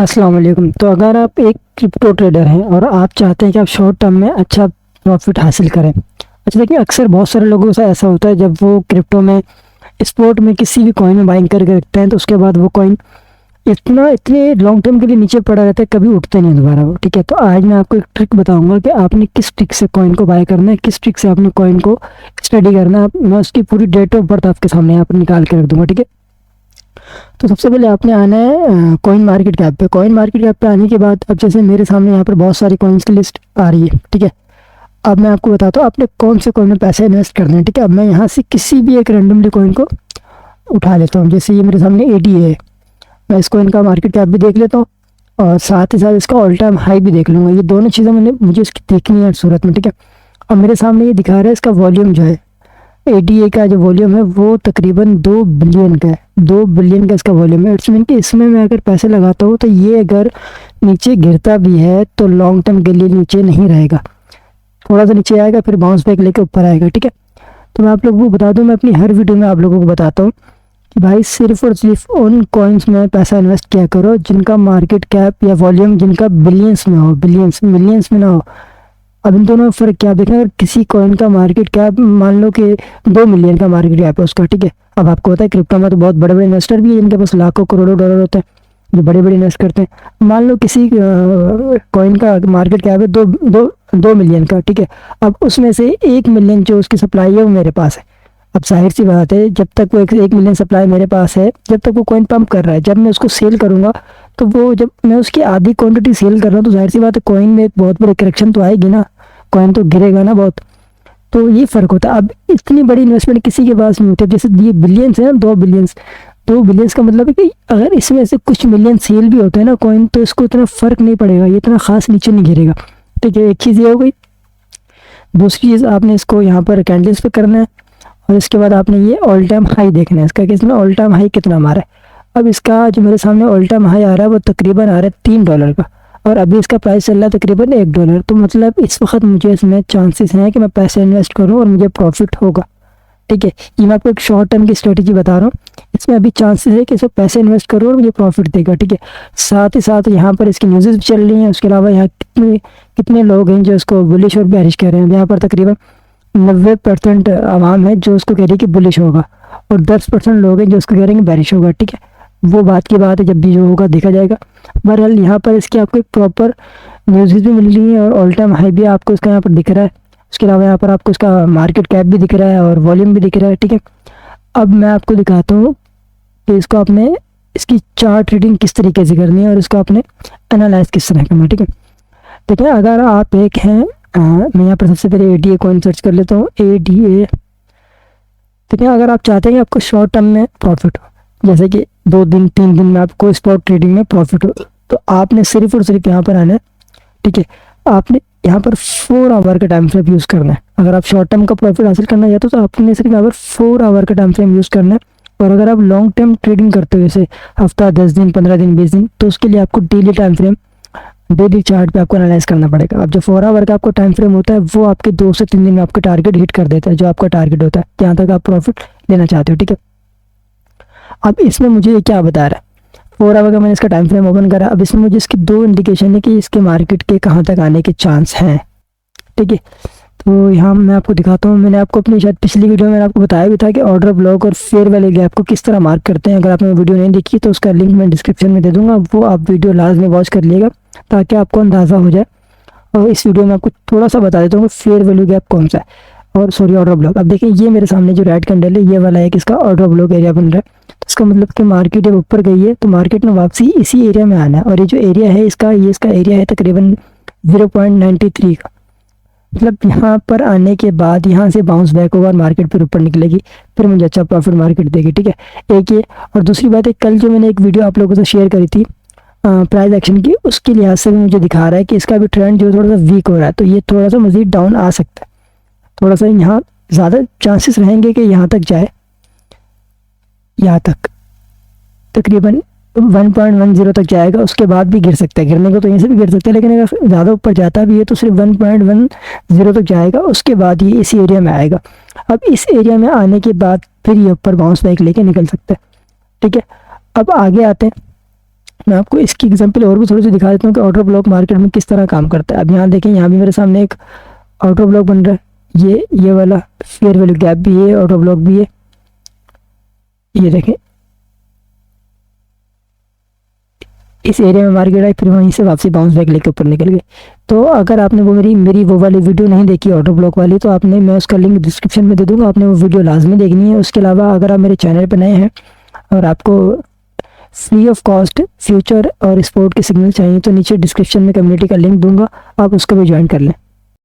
अस्सलाम वालेकुम। तो अगर आप एक क्रिप्टो ट्रेडर हैं और आप चाहते हैं कि आप शॉर्ट टर्म में अच्छा प्रॉफिट हासिल करें। अच्छा देखिए, अक्सर बहुत सारे लोगों से ऐसा होता है जब वो क्रिप्टो में स्पॉट में किसी भी कॉइन में बाइंग करके रखते हैं तो उसके बाद वो कॉइन इतने लॉन्ग टर्म के लिए नीचे पड़ा रहता है, कभी उठते नहीं दोबारा वो। ठीक है, तो आज मैं आपको एक ट्रिक बताऊंगा कि आपने किस ट्रिक से कॉइन को बाय करना है, किस ट्रिक से आपने कॉइन को स्टडी करना है। मैं उसकी पूरी डेट ऑफ बर्थ आपके सामने यहाँ पर निकाल के रख दूंगा। ठीक है, तो सबसे पहले आपने आना है कॉइन मार्केट कैप पे। कॉइन मार्केट कैप पे आने के बाद अब जैसे मेरे सामने यहाँ पर बहुत सारी कॉइन्स की लिस्ट आ रही है। ठीक है, अब मैं आपको बताता हूँ आपने कौन से कॉइन में पैसे इन्वेस्ट करने हैं। ठीक है, अब मैं यहाँ से किसी भी एक रैंडमली कॉइन को उठा लेता हूँ। जैसे ये मेरे सामने ADA है, मैं इस कॉइन का मार्केट कैप भी देख लेता हूँ और साथ ही साथ इसका ऑल टाइम हाई भी देख लूँगा। ये दोनों चीज़ें मुझे इसकी देखनी है सूरत में। ठीक है, अब मेरे सामने ये दिखा रहा है इसका वॉल्यूम जो है, ADA का जो वॉल्यूम है वो तकरीबन 2 बिलियन का है। 2 बिलियन का इसका वॉल्यूम है। इट्स मीन कि इसमें मैं अगर पैसे लगाता हूँ तो ये अगर नीचे गिरता भी है तो लॉन्ग टर्म के लिए नीचे नहीं रहेगा, थोड़ा सा नीचे आएगा फिर बाउंस बैक लेके ऊपर आएगा। ठीक है, तो मैं आप लोगों को बता दूं, मैं अपनी हर वीडियो में आप लोगों को बताता हूँ कि भाई सिर्फ और सिर्फ उन कॉइन्स में पैसा इन्वेस्ट किया करो जिनका मार्केट कैप या वॉल्यूम जिनका बिलियंस में हो, बिलियंस मिलियंस में ना हो। अब इन दोनों में फ़र्क क्या देखें, अगर किसी कॉइन का मार्केट कैप मान लो कि 2 मिलियन का मार्केट कैप है उसका। ठीक है, अब आपको पता है क्रिप्टो में तो बहुत बड़े बड़े इन्वेस्टर भी है जिनके पास लाखों करोड़ों डॉलर होते हैं, जो बड़े बड़े इन्वेस्ट करते हैं। मान लो किसी कॉइन का मार्केट कैप है दो मिलियन का। ठीक है, अब उसमें से 1 मिलियन जो उसकी सप्लाई है वो मेरे पास है। अब जाहिर सी बात है, जब तक वो 1 मिलियन सप्लाई मेरे पास है, जब तक वो कॉइन पंप कर रहा है, जब मैं उसको सेल करूंगा तो वो जब मैं उसकी आधी क्वांटिटी सेल कर रहा हूँ तो जाहिर सी बात है कॉइन में एक बहुत बड़ी करेक्शन तो आएगी ना, कॉइन तो गिरेगा ना बहुत। तो ये फ़र्क होता है। अब इतनी बड़ी इन्वेस्टमेंट किसी के पास नहीं होती। जैसे ये बिलियंस है ना, 2 बिलियंस का मतलब है कि अगर इसमें से कुछ मिलियन सेल भी होते हैं ना कॉइन, तो इसको इतना फ़र्क नहीं पड़ेगा, ये इतना खास नीचे नहीं गिरेगा। ठीक है, एक चीज़ ये हो गई। दूसरी चीज़, आपने इसको यहाँ पर कैंडल्स पे करना है और इसके बाद आपने ये ऑल टाइम हाई देखना है इसका, कि इसमें ऑल टाइम हाई कितना मारा है। अब इसका जो मेरे सामने ऑल टाइम हाई आ रहा है वो तकरीबन आ रहा है $3 का, और अभी इसका प्राइस चल रहा है तकरीबन $1। तो मतलब इस वक्त मुझे इसमें चांसेस हैं कि मैं पैसे इन्वेस्ट करूं और मुझे प्रॉफिट होगा। ठीक है, ये मैं आपको एक शॉर्ट टर्म की स्ट्रेटजी बता रहा हूँ। इसमें अभी चांसेस है कि इसमें पैसे इन्वेस्ट करूँ और मुझे प्रॉफिट देगा। ठीक है, साथ ही साथ यहाँ पर इसकी न्यूज़ भी चल रही हैं। उसके अलावा यहाँ कितने कितने लोग हैं जो इसको बुलिश और बेरिश कह रहे हैं। यहाँ पर तकरीबन 90% आवाम है जो उसको कह रही है कि बुलिश होगा, और 10% लोग हैं जो उसको कह रहे हैं कि बेरिश होगा। ठीक है, वो बात की बात है, जब भी जो होगा देखा जाएगा। बहरहाल यहाँ पर इसकी आपको एक प्रॉपर न्यूज़ भी मिल रही है और ऑल टाइम हाई भी आपको इसका यहाँ पर दिख रहा है। उसके अलावा यहाँ पर आपको इसका मार्केट कैप भी दिख रहा है और वॉल्यूम भी दिख रहा है। ठीक है, अब मैं आपको दिखाता हूँ कि इसको आपने इसकी चार्ट रीडिंग किस तरीके से करनी है और इसको आपने एनालाइज किस तरह करना है। ठीक है, देखिए अगर आप एक हैं, मैं यहाँ पर सबसे पहले ADA कॉइन सर्च कर लेता हूँ, ADA। देखिए अगर आप चाहते हैं कि आपको शॉर्ट टर्म में प्रॉफिट हो, जैसे कि 2 दिन 3 दिन में आपको स्पॉट ट्रेडिंग में प्रॉफिट हो, तो आपने सिर्फ और सिर्फ यहाँ पर आना है। ठीक है, आपने यहाँ पर 4 आवर का टाइम फ्रेम यूज़ करना है। अगर आप शॉर्ट टर्म का प्रॉफिट हासिल करना चाहते हो तो आपने सिर्फ यहाँ पर 4 आवर का टाइम फ्रेम यूज़ करना है। और अगर आप लॉन्ग टर्म ट्रेडिंग करते हो, जैसे हफ्ता, 10 दिन, 15 दिन, 20 दिन, तो उसके लिए आपको daily time frame, daily chart पे आपको एनालाइज करना पड़ेगा। अब जो 4 आवर का आपको टाइम फ्रेम होता है वो आपके 2 से 3 दिन में आपका टारगेट हिट कर देता है, जो आपका टारगेट होता है जहाँ तक आप प्रॉफिट लेना चाहते हो। ठीक है, अब इसमें मुझे ये क्या बता रहा है, 4 आवर का मैंने इसका टाइम फ्रेम ओपन करा। अब इसमें मुझे इसकी 2 इंडिकेशन है कि इसके मार्केट के कहाँ तक आने के चांस हैं। ठीक है, तो यहाँ मैं आपको दिखाता हूँ। मैंने आपको अपनी शायद पिछली वीडियो में आपको बताया भी था कि ऑर्डर ब्लॉक और फेयर वैल्यू गैप को किस तरह मार्क करते हैं। अगर आपने वीडियो नहीं देखी तो उसका लिंक मैं डिस्क्रिप्शन में दे दूँगा, वो आप वीडियो लाजमी वॉच कर लीजिएगा ताकि आपको अंदाज़ा हो जाए। और इस वीडियो में आपको थोड़ा सा बता देता हूँ कि फेयर वैल्यू गैप कौन सा है, और सॉरी ऑर्डर ब्लॉक। अब देखिए ये मेरे सामने जो रेड कैंडल है ये वाला है कि इसका ऑर्डर ब्लॉक एरिया बन रहा है। तो इसका मतलब कि मार्केट जब ऊपर गई है तो मार्केट में वापसी इसी एरिया में आना है। और ये जो एरिया है इसका, ये इसका एरिया है तकरीबन 0.93 का। मतलब यहाँ पर आने के बाद यहाँ से बाउंस बैक होगा और मार्केट फिर ऊपर निकलेगी, फिर मुझे अच्छा प्रॉफिट मार्केट देगी। ठीक है, एक ये। और दूसरी बात है, कल जो मैंने एक वीडियो आप लोगों से शेयर करी थी प्राइस एक्शन की, उसके लिहाज से भी मुझे दिखा रहा है कि इसका भी ट्रेंड जो थोड़ा सा वीक हो रहा है, तो ये थोड़ा सा मज़ीद डाउन आ सकता है। थोड़ा सा यहाँ ज़्यादा चांसेस रहेंगे कि यहाँ तक जाए, यहाँ तक तकरीबन 1.10 तक जाएगा। उसके बाद भी गिर सकता है, गिरने को तो यहीं से भी गिर सकता है, लेकिन अगर ज़्यादा ऊपर जाता भी है तो सिर्फ 1.10 तक जाएगा। उसके बाद ये इस एरिया में आएगा। अब इस एरिया में आने के बाद फिर ये ऊपर बाउंस बैक लेके निकल सकता है। ठीक है, अब आगे आते हैं। मैं आपको इसकी एग्जांपल और भी थोड़ी सी दिखा देता हूँ कि ऑटो ब्लॉक मार्केट में किस तरह काम करता है। अब यहाँ देखें, यहाँ भी मेरे सामने एक ऑटो ब्लॉक बन रहा है, ये वाला फेयर वैल्यू गैप भी है, ऑटो ब्लॉक भी है। ये देखें, इस एरिया में मार्केट आई, फिर वहीं से वापसी बाउंस बैक लेके ऊपर निकल गए। तो अगर आपने वो मेरी वो वाली वीडियो नहीं देखी ऑटो ब्लॉक वाली, तो आपने, मैं उसका लिंक डिस्क्रिप्शन में दे दूंगा, आपने वो वीडियो लाजमी देखनी है। उसके अलावा अगर आप मेरे चैनल पर नए हैं और आपको फ्री ऑफ कॉस्ट फ्यूचर और स्पोर्ट के सिग्नल चाहिए, तो नीचे डिस्क्रिप्शन में कम्युनिटी का लिंक दूंगा, आप उसको भी ज्वाइन कर लें।